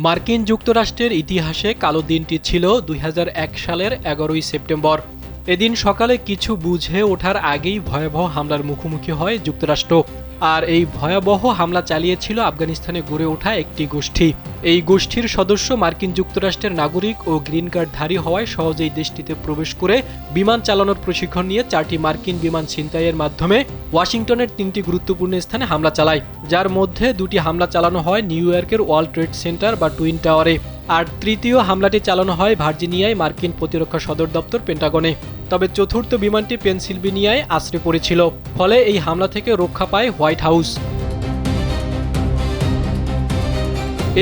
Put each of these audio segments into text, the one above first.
মার্কিন যুক্তরাষ্ট্রের ইতিহাসে কালো দিনটি ছিল ২০০১ সালের ১১ই সেপ্টেম্বর। এদিন সকালে কিছু বুঝে ওঠার আগেই ভয়াবহ হামলার মুখোমুখি হয় যুক্তরাষ্ট্র। আর এই ভয়াবহ হামলা চালিয়েছিল আফগানিস্তানে গড়ে ওঠা একটি গোষ্ঠী। এই গোষ্ঠীর সদস্য মার্কিন যুক্তরাষ্ট্রের নাগরিক ও গ্রিন কার্ডধারী হওয়ায় সহজেই দেশটিতে প্রবেশ করে বিমান চালানোর প্রশিক্ষণ নিয়ে ৪টি মার্কিন বিমান ছিনতাইয়ের মাধ্যমে ওয়াশিংটনের ৩টি গুরুত্বপূর্ণ স্থানে হামলা চালায়, যার মধ্যে ২টি হামলা চালানো হয় নিউ ইয়র্কের ওয়ার্ল্ড ট্রেড সেন্টার বা টুইন টাওয়ারে, আর তৃতীয় হামলাটি চালানো হয় ভার্জিনিয়ায় মার্কিন প্রতিরক্ষা সদর দপ্তর পেন্টাগনে। তবে চতুর্থ বিমানটি পেনসিলভেনিয়ায় আছড়ে পড়েছিল, ফলে এই হামলা থেকে রক্ষা পায় হোয়াইট হাউস।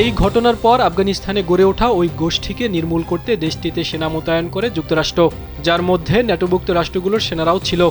এই ঘটনার পর আফগানিস্তানে গড়ে ওঠা ওই গোষ্ঠীকে নির্মূল করতে দেশটিতে সেনা মোতায়েন করে যুক্তরাষ্ট্র, যার মধ্যে ন্যাটোভুক্ত রাষ্ট্রগুলোর সেনারাও ছিল।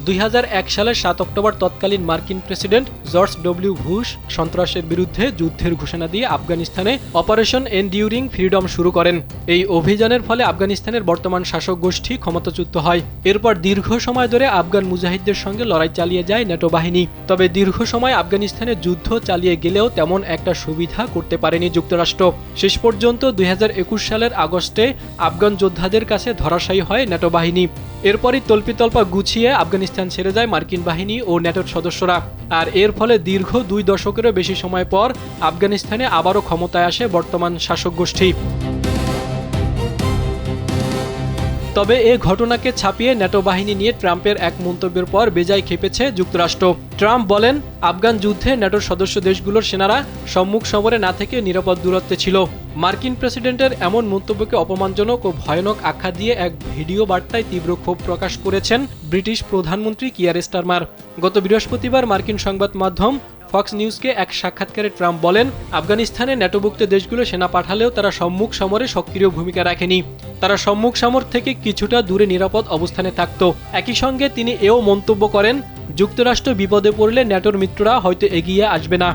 ২০০১ সালের ৭ অক্টোবর তৎকালীন মার্কিন প্রেসিডেন্ট জর্জ ডব্লিউ বুশ সন্ত্রাসের বিরুদ্ধে যুদ্ধের ঘোষণা দিয়ে আফগানিস্তানে অপারেশন এনডিউরিং ফ্রিডম শুরু করেন। এই অভিযানের ফলে আফগানিস্তানের বর্তমান শাসক গোষ্ঠী ক্ষমতাচ্যুত হয়। এরপর দীর্ঘ সময় ধরে আফগান মুজাহিদদের সঙ্গে লড়াই চালিয়ে যায় ন্যাটো বাহিনী। তবে দীর্ঘ সময় আফগানিস্তানে যুদ্ধ চালিয়ে গেলেও তেমন একটা সুবিধা করতে পারেনি যুক্তরাষ্ট্র। শেষ পর্যন্ত ২০২১ সালের আগস্টে আফগান যোদ্ধাদের কাছে ধরাশায়ী হয় ন্যাটো বাহিনী। এরপরই তল্পিতল্পা গুছিয়ে আফগানিস্তান ছেড়ে যায় মার্কিন বাহিনী ও ন্যাটোর সদস্যরা। আর এর ফলে দীর্ঘ ২ দশকেরও বেশি সময় পর আফগানিস্তানে আবারও ক্ষমতায় আসে বর্তমান শাসক গোষ্ঠী। তবে এ ঘটনাকে ছাপিয়ে ন্যাটো বাহিনী নিয়ে ট্রাম্পের এক মন্তব্যের পর বেজায় ক্ষেপেছে যুক্তরাষ্ট্র। ট্রাম্প বলেন, আফগান যুদ্ধে ন্যাটোর সদস্য দেশগুলোর সেনারা সম্মুখ সমরে না থেকে নিরাপদ দূরত্বে ছিল। মার্কিন প্রেসিডেন্টের এমন মন্তব্যকে অপমানজনক ও ভয়ানক আখ্যা দিয়ে এক ভিডিও বার্তায় তীব্র ক্ষোভ প্রকাশ করেছেন ব্রিটিশ প্রধানমন্ত্রী কিয়ার স্টারমার। গত বৃহস্পতিবার মার্কিন সংবাদ মাধ্যম ফক্স নিউজকে এক সাক্ষাৎকারে ট্রাম্প বলেন, আফগানিস্তানে ন্যাটোভুক্ত দেশগুলো সেনা পাঠালেও তারা সম্মুখ সমরে সক্রিয় ভূমিকা রাখেনি। তারা সম্মুখ সমর থেকে কিছুটা দূরে নিরাপদ অবস্থানে থাকত। একই সঙ্গে তিনি এও মন্তব্য করেন, যুক্তরাষ্ট্র বিপদে পড়লে ন্যাটোর মিত্ররা হয়তো এগিয়ে আসবে না।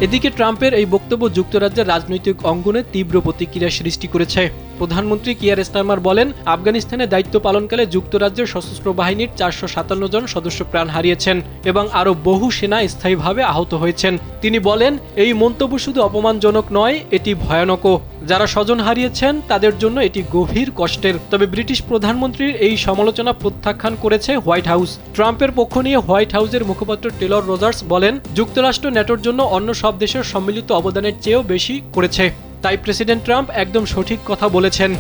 এদিকে ট্রাম্পের এই বক্তব্য যুক্তরাজ্যের রাজনৈতিক অঙ্গনে তীব্র প্রতিক্রিয়া সৃষ্টি করেছে। প্রধানমন্ত্রী কিয়ার স্টারমার বলেন, আফগানিস্তানে দায়িত্ব পালনকালে যুক্তরাজ্যের সশস্ত্র বাহিনীর ৪৫৭ জন সদস্য প্রাণ হারিয়েছেন এবং আরও বহু সেনা স্থায়ীভাবে আহত হয়েছেন। তিনি বলেন, এই মন্তব্য শুধু অপমানজনক নয়, এটি ভয়ানকও। যারা স্বজন হারিয়েছেন তাদের জন্য এটি গভীর কষ্টের। তবে ব্রিটিশ প্রধানমন্ত্রীর এই সমালোচনা প্রত্যাখ্যান করেছে হোয়াইট হাউস। ট্রাম্পের পক্ষ নিয়ে হোয়াইট হাউসের মুখপাত্র টেলর রজার্স বলেন, যুক্তরাষ্ট্র ন্যাটোর জন্য অন্য সব দেশের সম্মিলিত অবদানের চেয়েও বেশি করেছে। তাই প্রেসিডেন্ট ট্রাম্প একদম সঠিক কথা বলেছেন।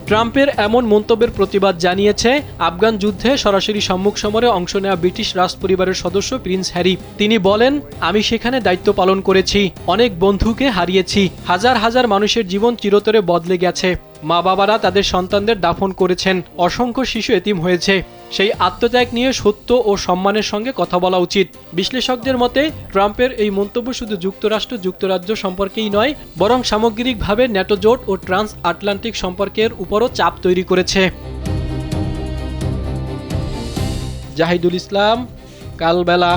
ট্রাম্পের এমন মন্তব্যের প্রতিবাদ জানিয়েছে আফগান যুদ্ধে সরাসরি সম্মুখ সমরে অংশ নেওয়া ব্রিটিশ রাজপরিবারের সদস্য প্রিন্স হ্যারি। তিনি বলেন, আমি সেখানে দায়িত্ব পালন করেছি, অনেক বন্ধুকে হারিয়েছি, হাজার হাজার মানুষের জীবন চিরতরে বদলে গেছে। মা বাবারা তাদের সন্তানদের দাফন করেছেন, অসংখ্য শিশু এতিম হয়েছে। সেই আত্মত্যাগ নিয়ে সত্য ও সম্মানের সঙ্গে কথা বলা উচিত। বিশ্লেষকদের মতে ট্রাম্পের এই মন্তব্য শুধু যুক্তরাজ্য সম্পর্কেই নয়, বরং সামগ্রিকভাবে ন্যাটো জোট ও ট্রান্স আটলান্টিক সম্পর্কের উপরও চাপ তৈরি করেছে। জাহিদুল ইসলাম, কালবেলা।